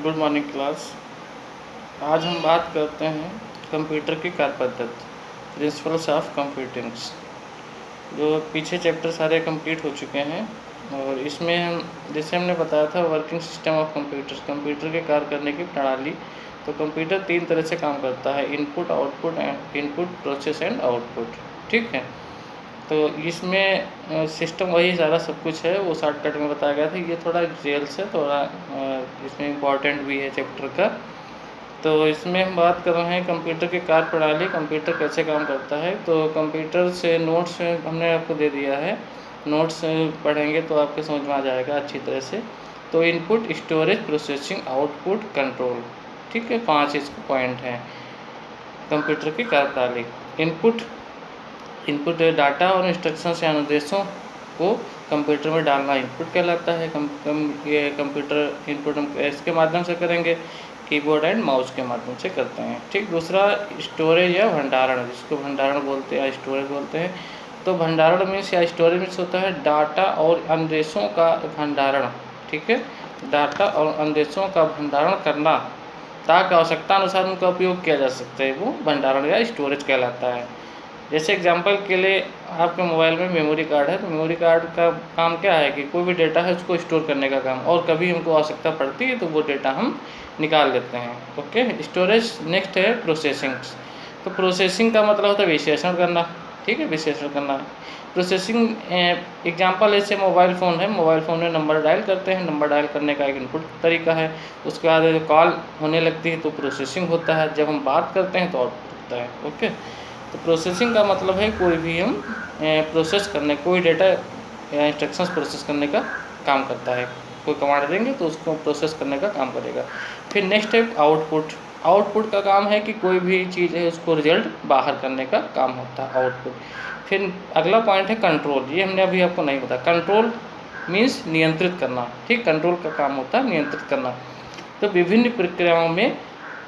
Good morning class. आज हम बात करते हैं कंप्यूटर की कार्य पद्धति, प्रिंसिपल्स ऑफ कंप्यूटिंग्स। जो पीछे चैप्टर सारे कंप्लीट हो चुके हैं और इसमें हम जैसे हमने बताया था working system of computer, computer के कार्य करने की प्रणाली। तो कंप्यूटर 3 तरह से काम करता है, input, output and input, process and output. ठीक है, तो इसमें सिस्टम वही सारा सब कुछ है, वो शॉर्टकट में बताया गया था। ये थोड़ा जेल्स है, थोड़ा इसमें इम्पॉर्टेंट भी है चैप्टर का। तो इसमें हम बात कर रहे हैं कंप्यूटर की कार्य प्रणाली, कंप्यूटर कैसे काम करता है। तो कंप्यूटर से नोट्स हमने आपको दे दिया है, नोट्स पढ़ेंगे तो आपके समझ में आ जाएगा अच्छी तरह से। तो input, storage, processing, output, control. ठीक है, 5 इसके पॉइंट हैं कंप्यूटर की कार्य प्रणाली। इनपुट डाटा और इंस्ट्रक्शंस या निर्देशों को कंप्यूटर में डालना इनपुट कहलाता है। ये कंप्यूटर इनपुट हम इसके माध्यम से करेंगे, कीबोर्ड एंड माउस के माध्यम से करते हैं। ठीक, दूसरा स्टोरेज या भंडारण, जिसको भंडारण बोलते हैं या स्टोरेज बोलते हैं। तो भंडारण मीन्स या स्टोरेज मीन्स होता है डाटा और अनुदेशों का भंडारण। ठीक है, डाटा और अनुदेशों का भंडारण करना ताकि आवश्यकता अनुसार उनका उपयोग किया जा सकता है, वो भंडारण या स्टोरेज कहलाता है। जैसे एग्जांपल के लिए आपके मोबाइल में मेमोरी कार्ड है, तो मेमोरी कार्ड का काम क्या है कि कोई भी डेटा है उसको स्टोर करने का काम, और कभी हमको आवश्यकता पड़ती है तो वो डेटा हम निकाल लेते हैं। Okay, storage. नेक्स्ट है प्रोसेसिंग। तो प्रोसेसिंग का मतलब होता है विश्लेषण करना। ठीक है, विश्लेषण करना। प्रोसेसिंग एग्जांपल ऐसे मोबाइल फ़ोन है, मोबाइल फ़ोन में नंबर डायल करते हैं, नंबर डायल करने का एक इनपुट तरीका है। उसके बाद जो कॉल होने लगती है तो प्रोसेसिंग होता है, जब हम बात करते हैं तो आउटपुट होता है। ओके, तो प्रोसेसिंग का मतलब है कोई भी हम प्रोसेस करने, कोई डेटा या इंस्ट्रक्शंस प्रोसेस करने का काम करता है। कोई कमांड देंगे तो उसको प्रोसेस करने का काम करेगा। फिर नेक्स्ट है आउटपुट। आउटपुट का काम है कि कोई भी चीज़ है उसको रिजल्ट बाहर करने का काम होता है, आउटपुट। फिर अगला पॉइंट है कंट्रोल। ये हमने अभी आपको नहीं बताया। कंट्रोल मीन्स नियंत्रित करना। ठीक, कंट्रोल का काम होता है नियंत्रित करना। तो विभिन्न प्रक्रियाओं में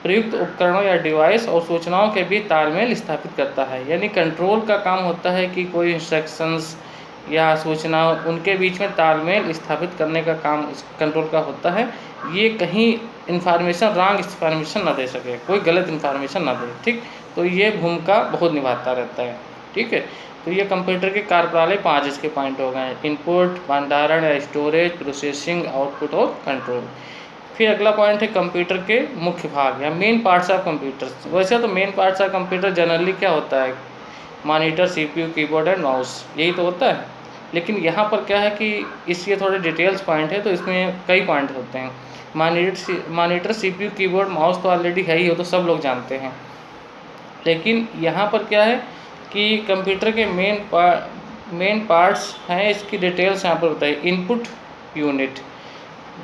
प्रयुक्त उपकरणों या डिवाइस और सूचनाओं के बीच तालमेल स्थापित करता है। यानी कंट्रोल का काम होता है कि कोई इंस्ट्रक्शंस या सूचना, उनके बीच में तालमेल स्थापित करने का काम इस कंट्रोल का होता है। ये कहीं इन्फॉर्मेशन, रॉन्ग इन्फॉर्मेशन ना दे सके, कोई गलत इन्फॉर्मेशन ना दे। ठीक, तो ये भूमिका बहुत निभाता रहता है। ठीक है, तो ये कंप्यूटर के कार्यप्रणाली 5 इसके पॉइंट हो गए: इनपुट, भंडारण या स्टोरेज, प्रोसेसिंग, आउटपुट और कंट्रोल। फिर अगला पॉइंट है कंप्यूटर के मुख्य भाग या मेन पार्ट्स ऑफ कंप्यूटर। वैसे तो main parts of computer generally क्या होता है, monitor, CPU, keyboard and mouse, यही तो होता है। लेकिन यहाँ पर क्या है कि इसके थोड़े डिटेल्स पॉइंट है, तो इसमें कई पॉइंट होते हैं। मॉनिटर, सीपीयू, कीबोर्ड, माउस तो ऑलरेडी है ही, हो तो सब लोग जानते हैं। लेकिन यहाँ पर क्या है कि कंप्यूटर के मेन पार्ट्स हैं, इसकी डिटेल्स यहाँ पर बताइए। इनपुट यूनिट,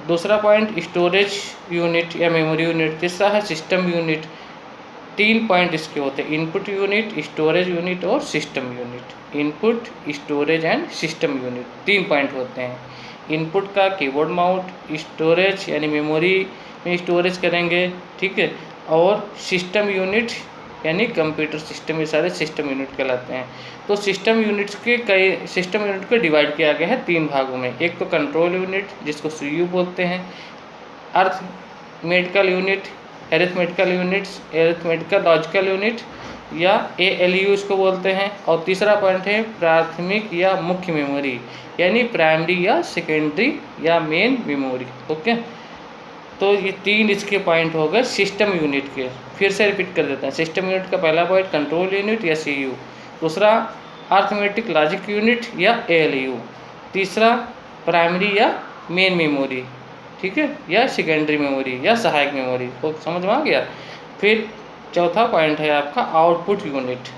दूसरा पॉइंट स्टोरेज यूनिट या मेमोरी यूनिट, तीसरा है सिस्टम यूनिट। 3 पॉइंट इसके होते हैं: इनपुट यूनिट, स्टोरेज यूनिट और system unit. Input, storage and system unit 3 point होते हैं। इनपुट का कीबोर्ड माउंट, स्टोरेज यानी मेमोरी में स्टोरेज करेंगे। ठीक है, और सिस्टम यूनिट यानी कंप्यूटर सिस्टम, ये सारे सिस्टम यूनिट कहलाते हैं। तो सिस्टम यूनिट को डिवाइड किया गया है 3 भागों में। एक तो कंट्रोल यूनिट जिसको सीयू बोलते हैं, arithmetical unit, arithmetical units, arithmetical logical unit या एएलयू इसको बोलते हैं, और तीसरा पॉइंट है प्राथमिक या मुख्य मेमोरी यानी प्राइमरी या सेकेंडरी या मेन मेमोरी। ओके, तो ये 3 इसके पॉइंट हो गए सिस्टम यूनिट के। फिर से रिपीट कर देते हैं। सिस्टम यूनिट का पहला पॉइंट कंट्रोल यूनिट या सीयू, दूसरा अर्थमेटिक लॉजिक यूनिट या एएलयू, तीसरा प्राइमरी या मेन मेमोरी, ठीक है, या सेकेंडरी मेमोरी या सहायक मेमोरी। तो समझ में आ गया। फिर चौथा पॉइंट है आपका आउटपुट यूनिट।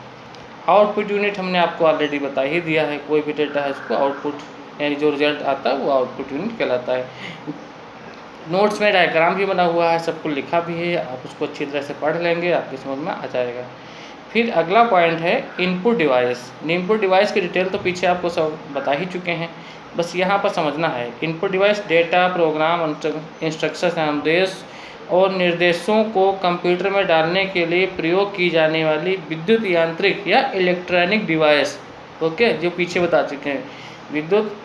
आउटपुट यूनिट हमने आपको ऑलरेडी बता ही दिया है, कोई भी डेटा है उसको आउटपुट यानी जो रिजल्ट आता है वो आउटपुट यूनिट कहलाता है। नोट्स में डायग्राम भी बना हुआ है, सब कुछ लिखा भी है, आप उसको अच्छी तरह से पढ़ लेंगे, आपकी समझ में आ जाएगा। फिर अगला पॉइंट है इनपुट डिवाइस। इनपुट डिवाइस की डिटेल तो पीछे आपको सब बता ही चुके हैं, बस यहाँ पर समझना है। Input device data, program, instructions, आदेश और निर्देशों को कंप्यूटर में डालने के लिए प्रयोग की जाने वाली विद्युत, यांत्रिक या इलेक्ट्रॉनिक डिवाइस। ओके, जो पीछे बता चुके हैं, विद्युत,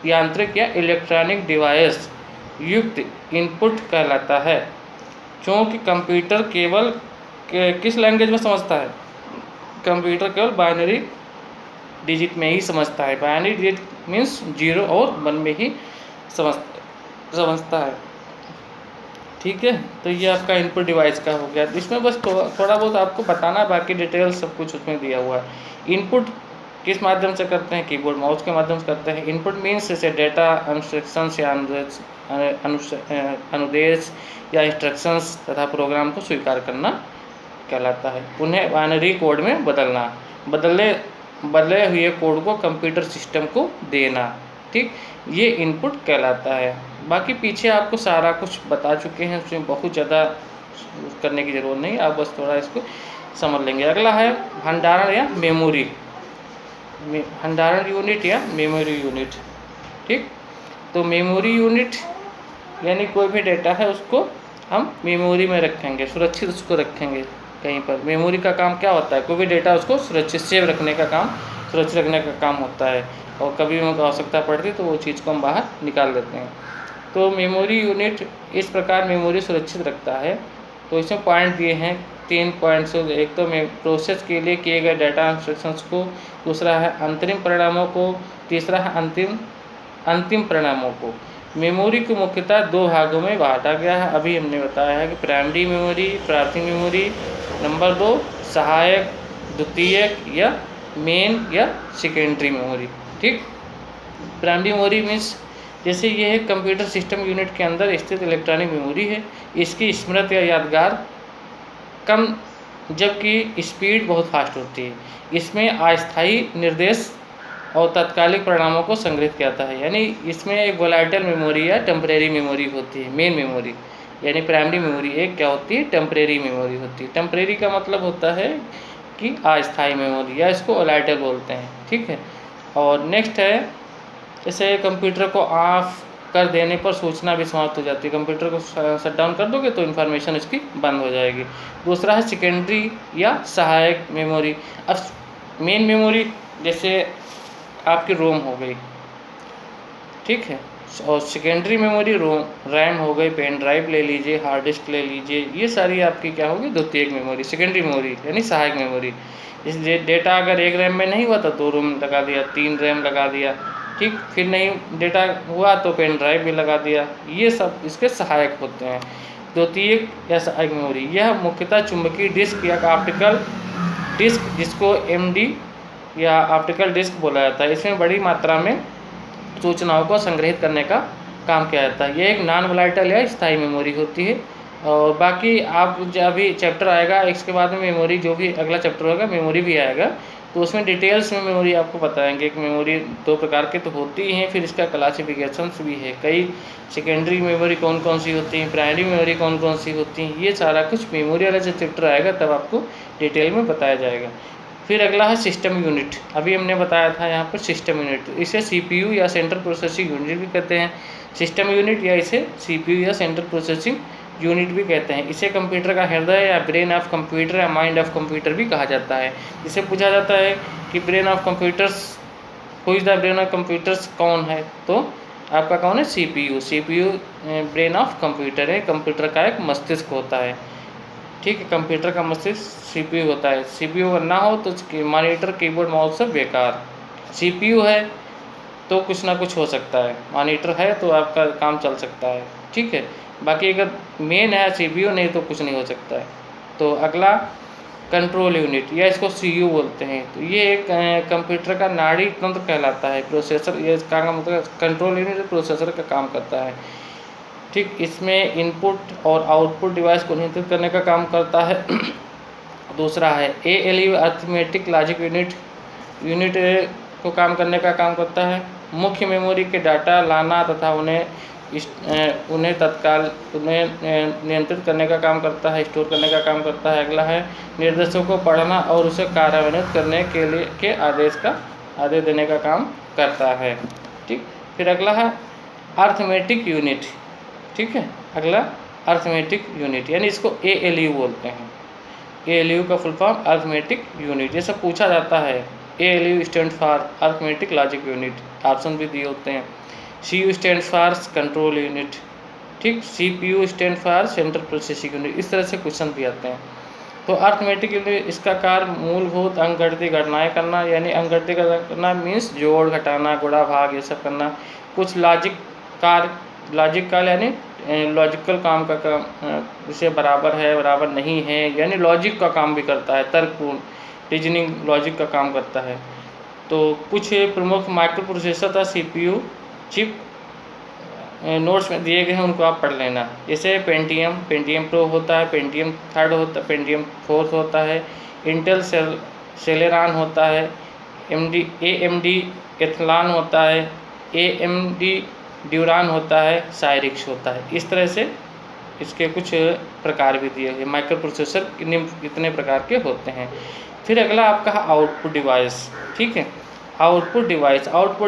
यांत्रिक या इलेक्ट्रॉनिक डिवाइस युक्त इनपुट कहलाता है। क्योंकि कंप्यूटर केवल किस लैंग्वेज में समझता है? कंप्यूटर केवल बाइनरी डिजिट में ही समझता है। बाइनरी डिजिट मीन्स 0 और 1 में ही समझता है। ठीक है, तो ये आपका इनपुट डिवाइस का हो गया। इसमें बस थोड़ा बहुत आपको बताना, बाकी डिटेल सब कुछ उसमें दिया हुआ है। इनपुट किस माध्यम से करते हैं? कीबोर्ड माउस के माध्यम से करते हैं। इनपुट मीन्स जैसे डेटा, इंस्ट्रक्शंस या अनुदेश या इंस्ट्रक्शंस तथा प्रोग्राम को स्वीकार करना कहलाता है। उन्हें बाइनरी कोड में बदलना, बदले हुए कोड को कंप्यूटर सिस्टम को देना। ठीक, ये इनपुट कहलाता है। बाकी पीछे आपको सारा कुछ बता चुके हैं, उसमें बहुत ज़्यादा करने की ज़रूरत नहीं, आप बस थोड़ा इसको समझ लेंगे। अगला है भंडारण या मेमोरी, भंडारण यूनिट या मेमोरी यूनिट। ठीक, तो मेमोरी यूनिट यानी कोई भी डेटा है उसको हम मेमोरी में रखेंगे, सुरक्षित उसको रखेंगे कहीं पर। मेमोरी का काम क्या होता है? कोई भी डेटा उसको सुरक्षित सेव रखने का काम, सुरक्षित रखने का काम होता है, और कभी उनको आवश्यकता पड़ती है तो वो चीज़ को हम बाहर निकाल देते हैं। तो मेमोरी यूनिट इस प्रकार मेमोरी सुरक्षित रखता है। तो इसमें पॉइंट दिए हैं, 3 पॉइंट्स। एक तो प्रोसेस के लिए किए गए डाटा इंस्ट्रक्शंस को, दूसरा है अंतरिम परिणामों को, तीसरा है अंतिम परिणामों को। मेमोरी को मुख्यतः 2 भागों में बांटा गया है। अभी हमने बताया है कि प्राइमरी मेमोरी, प्राथमिक मेमोरी। नंबर 2 सहायक, द्वितीयक या मेन या सेकेंडरी मेमोरी। ठीक, प्राइमरी मेमोरी मीन्स जैसे ये है कंप्यूटर सिस्टम यूनिट के अंदर स्थित इलेक्ट्रॉनिक मेमोरी है। इसकी स्मृति या यादगार कम, जबकि स्पीड बहुत फास्ट होती है। इसमें अस्थायी निर्देश और तात्कालिक परिणामों को संग्रहित किया जाता है। यानी इसमें एक वोलेटाइल मेमोरी या टेम्परेरी मेमोरी होती है। मेन मेमोरी यानी प्राइमरी मेमोरी एक क्या होती है? टेम्परेरी मेमोरी होती है। टेम्परेरी का मतलब होता है कि अस्थायी मेमोरी, या इसको वोलेटाइल बोलते हैं। ठीक है, और नेक्स्ट है जैसे कंप्यूटर को ऑफ कर देने पर सूचना भी समाप्त हो जाती है। कंप्यूटर को शट डाउन कर दोगे तो इन्फॉर्मेशन इसकी बंद हो जाएगी। दूसरा है सेकेंडरी या सहायक मेमोरी। अब मेन मेमोरी जैसे आपकी रोम हो गई, ठीक है, और सेकेंडरी मेमोरी रैम हो गई, पेन ड्राइव ले लीजिए, हार्ड डिस्क ले लीजिए, ये सारी आपकी क्या होगी? द्वितीयक मेमोरी, सेकेंडरी मेमोरी यानी सहायक मेमोरी। जैसे डेटा अगर एक रैम में नहीं हुआ तो 2 रैम लगा दिया, 3 रैम लगा दिया। ठीक, फिर नहीं डेटा हुआ तो पेन ड्राइव भी लगा दिया। ये सब इसके सहायक होते हैं। द्वितीयक या सहायक मेमोरी यह मुख्यतः चुंबकीय डिस्क या ऑप्टिकल डिस्क, जिसको MD या ऑप्टिकल डिस्क बोला जाता है, इसमें बड़ी मात्रा में सूचनाओं को संग्रहित करने का काम किया जाता है। ये एक नॉन वोलेटाइल या स्थायी मेमोरी होती है। और बाकी आप जब अभी चैप्टर आएगा इसके बाद में मेमोरी, जो भी अगला चैप्टर होगा मेमोरी भी आएगा, तो उसमें डिटेल्स में मेमोरी आपको बताएंगे कि मेमोरी 2 प्रकार के तो होती ही हैं, फिर इसका क्लासिफिकेशंस भी है। कई सेकेंडरी मेमोरी कौन कौन सी होती हैं, प्राइमरी मेमोरी कौन कौन सी होती हैं, ये सारा कुछ मेमोरी वाला जब चैप्टर आएगा तब आपको डिटेल में बताया जाएगा। फिर अगला है सिस्टम यूनिट। अभी हमने बताया था यहाँ पर सिस्टम यूनिट, इसे CPU या सेंट्रल प्रोसेसिंग यूनिट भी कहते हैं। सिस्टम यूनिट या इसे CPU या सेंट्रल प्रोसेसिंग यूनिट भी कहते हैं। इसे कंप्यूटर का हृदय या ब्रेन ऑफ कंप्यूटर या माइंड ऑफ कंप्यूटर भी कहा जाता है। इसे पूछा जाता है कि brain of computers, who is the brain of computers, कौन है? तो आपका कौन है? CPU ब्रेन ऑफ कंप्यूटर है, कंप्यूटर का एक मस्तिष्क होता है। ठीक है, कंप्यूटर का मस्तिष्क CPU होता है। CPU अगर ना हो तो मॉनिटर, कीबोर्ड, माउस सब बेकार। CPU है तो कुछ ना कुछ हो सकता है, मॉनिटर है तो आपका काम चल सकता है। ठीक है, बाकी अगर मेन है CPU नहीं तो कुछ नहीं हो सकता है। तो अगला कंट्रोल यूनिट या इसको CU बोलते हैं। तो ये एक कंप्यूटर का नाड़ी तंत्र कहलाता है। प्रोसेसर, ये इसका मतलब कंट्रोल यूनिट प्रोसेसर का काम करता है। ठीक, इसमें इनपुट और आउटपुट डिवाइस को नियंत्रित करने का काम करता है। दूसरा है ALU अरिथमेटिक लॉजिक यूनिट को काम करने का काम करता है। मुख्य मेमोरी के डाटा लाना तथा उन्हें नियंत्रित करने का काम करता है, स्टोर करने का काम करता है। अगला है निर्देशों को पढ़ना और उसे कार्यान्वित करने के आदेश देने का काम करता है। ठीक, फिर अगला है अरिथमेटिक यूनिट। ठीक है, अगला अरिथमेटिक यूनिट यानी इसको ALU बोलते हैं। ALU का फुल फॉर्म अरिथमेटिक यूनिट, ये सब पूछा जाता है। ALU stand for arithmetic logic unit, option भी दिए होते हैं। CU stand for control unit, ठीक। CPU stand for central processing unit. इस तरह से क्वेश्चन भी आते हैं। तो अर्थमेटिक यूनिट इसका कार्य मूलभूत अंकगणितीय गणनाएँ करना, यानी अंकगणितीय करना मीन्स जोड़ घटाना गुणा भाग ये सब करना। कुछ लॉजिक कार्य यानी लॉजिकल काम का काम, जैसे बराबर है बराबर नहीं है, यानी लॉजिक का काम भी करता है, तर्कपूर्ण रीजनिंग लॉजिक का काम करता है। तो कुछ प्रमुख माइक्रो प्रोसेसर था CPU चिप, नोट्स में दिए गए हैं, उनको आप पढ़ लेना। जैसे पेंटियम प्रो होता है, पेंटियम 3 होता है, पेंटियम 4 होता है, इंटेल सेलेरॉन होता है, AMD एथलॉन होता है, AMD ड्यूरान होता है, साइरिक्स होता है। इस तरह से इसके कुछ प्रकार भी दिए हुए। माइक्रो प्रोसेसर कितने प्रकार के होते हैं। फिर अगला आपका आउटपुट डिवाइस। ठीक है, आउटपुट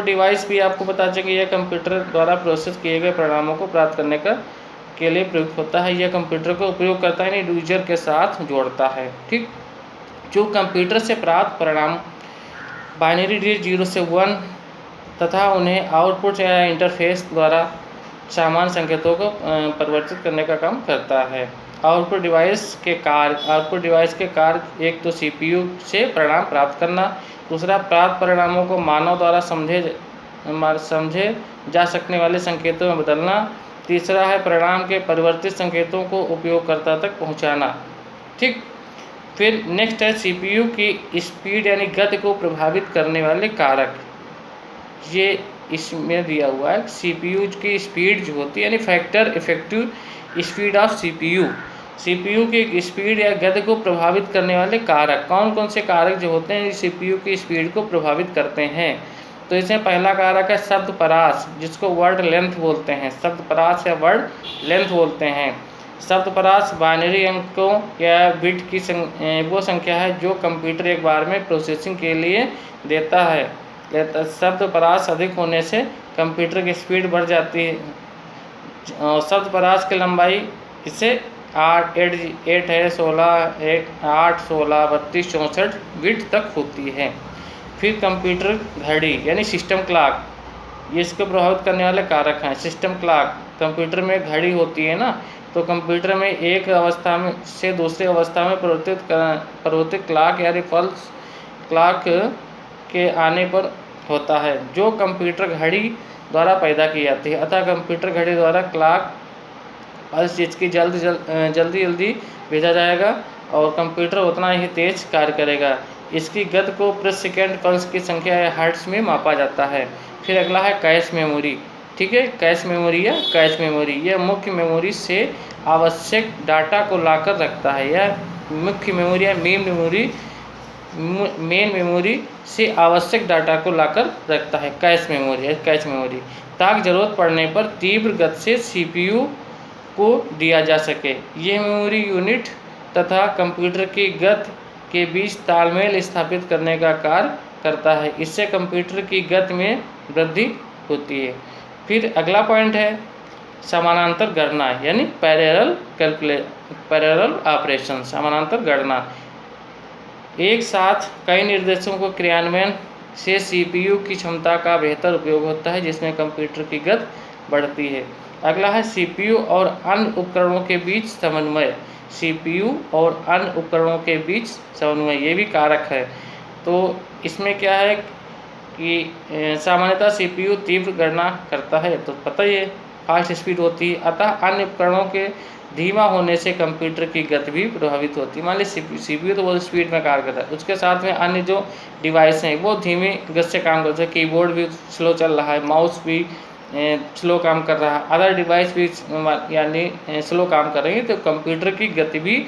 डिवाइस भी आपको पता चले यह कंप्यूटर द्वारा प्रोसेस किए गए परिणामों को प्राप्त करने के लिए प्रयुक्त होता है। यह कंप्यूटर को उपयोग करता है यूजर के साथ जोड़ता है। ठीक, जो कंप्यूटर से प्राप्त परिणाम बाइनरी डिजिट 0 से 1 तथा उन्हें आउटपुट या इंटरफेस द्वारा सामान्य संकेतों को परिवर्तित करने का काम करता है। आउटपुट डिवाइस के कार्य एक तो CPU से परिणाम प्राप्त करना, दूसरा प्राप्त परिणामों को मानव द्वारा समझे जा सकने वाले संकेतों में बदलना, तीसरा है परिणाम के परिवर्तित संकेतों को उपयोगकर्ता तक पहुंचाना। ठीक, फिर नेक्स्ट है CPU की स्पीड यानी गति को प्रभावित करने वाले कारक। ये इसमें दिया हुआ है। CPU की स्पीड जो होती है यानी factor effective speed of CPU की स्पीड या गति को प्रभावित करने वाले कारक कौन कौन से कारक जो होते हैं CPU की स्पीड को प्रभावित करते हैं। तो इसमें पहला कारक है शब्द परास, जिसको वर्ड लेंथ बोलते हैं। शब्द परास या वर्ड लेंथ बोलते हैं। शब्द परास बाइनरी अंकों या बिट की वो संख्या है जो कंप्यूटर एक बार में प्रोसेसिंग के लिए देता है। शब्द परास अधिक होने से कंप्यूटर की स्पीड बढ़ जाती है। शब्द परास की लंबाई इससे 8 है 16 8 16 32 64 बिट तक होती है। फिर कंप्यूटर घड़ी यानी सिस्टम क्लॉक, ये इसको प्रभावित करने वाले कारक हैं। सिस्टम क्लॉक, कंप्यूटर में घड़ी होती है ना, तो कंप्यूटर में एक अवस्था में से दूसरी अवस्था में परिवर्तित क्लॉक यानी पल्स क्लॉक के आने पर होता है, जो कंप्यूटर घड़ी द्वारा पैदा की जाती है। अतः कंप्यूटर घड़ी द्वारा क्लॉक पल्स जिसकी जल्दी भेजा जाएगा और कंप्यूटर उतना ही तेज कार्य करेगा। इसकी गति को प्रति सेकंड पल्स की संख्या या हर्ट्ज में मापा जाता है। फिर अगला है कैश मेमोरी। ठीक है, कैश मेमोरी यह मुख्य मेमोरी से आवश्यक डाटा को लाकर रखता है। यह मुख्य मेमोरी या मेन मेमोरी से आवश्यक डाटा को लाकर रखता है। कैश मेमोरी ताकि जरूरत पड़ने पर तीव्र गति से CPU को दिया जा सके। यह मेमोरी यूनिट तथा कंप्यूटर की गति के बीच तालमेल स्थापित करने का कार्य करता है। इससे कंप्यूटर की गति में वृद्धि होती है। फिर अगला पॉइंट है समानांतर गणना यानी पैरेलल ऑपरेशन। समानांतर गणना एक साथ कई निर्देशों को क्रियान्वयन से CPU की क्षमता का बेहतर उपयोग होता है, जिसमें कंप्यूटर की गति बढ़ती है। अगला है CPU और अन्य उपकरणों के बीच समन्वय। ये भी कारक है। तो इसमें क्या है कि सामान्यतः CPU तीव्र गणना करता है, तो पता ही है फास्ट स्पीड होती है। अतः अन्य उपकरणों के धीमा होने से कंप्यूटर की गति भी प्रभावित होती है। मान लीजिए CPU तो बहुत स्पीड में कार्य करता है, उसके साथ में अन्य जो डिवाइस हैं वो धीमी गति से काम करते हैं। कीबोर्ड भी स्लो चल रहा है, माउस भी स्लो काम कर रहा है, अदर डिवाइस भी यानी स्लो काम कर रही है, तो कंप्यूटर की गति भी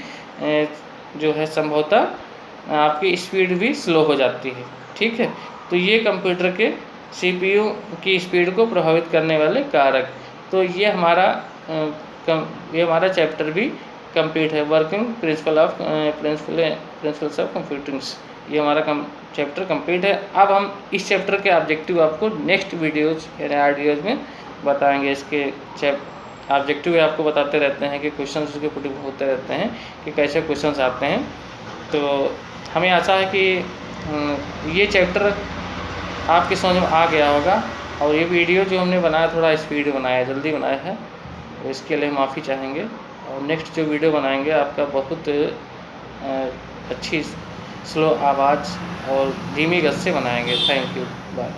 जो है संभवतः आपकी स्पीड भी स्लो हो जाती है। ठीक है, तो ये कंप्यूटर के CPU की स्पीड को प्रभावित करने वाले कारक। तो ये हमारा चैप्टर भी कंप्लीट है। वर्किंग प्रिंसिपल्स ऑफ कंप्यूटिंग्स, ये हमारा चैप्टर कंप्लीट है। अब हम इस चैप्टर के ऑब्जेक्टिव आपको नेक्स्ट वीडियोज यानी ऑडियोज में बताएंगे। इसके ऑब्जेक्टिव आपको बताते रहते हैं कि क्वेश्चंस उसके पुट होते रहते हैं कि कैसे क्वेश्चंस आते हैं। तो हमें आशा है कि ये चैप्टर आपकी समझ में आ गया होगा। और ये वीडियो जो हमने बनाया थोड़ा स्पीड बनाया है, जल्दी बनाया है, तो इसके लिए माफ़ी चाहेंगे। और नेक्स्ट जो वीडियो बनाएंगे आपका बहुत अच्छी स्लो आवाज़ और धीमी गति से बनाएंगे। Thank you, bye.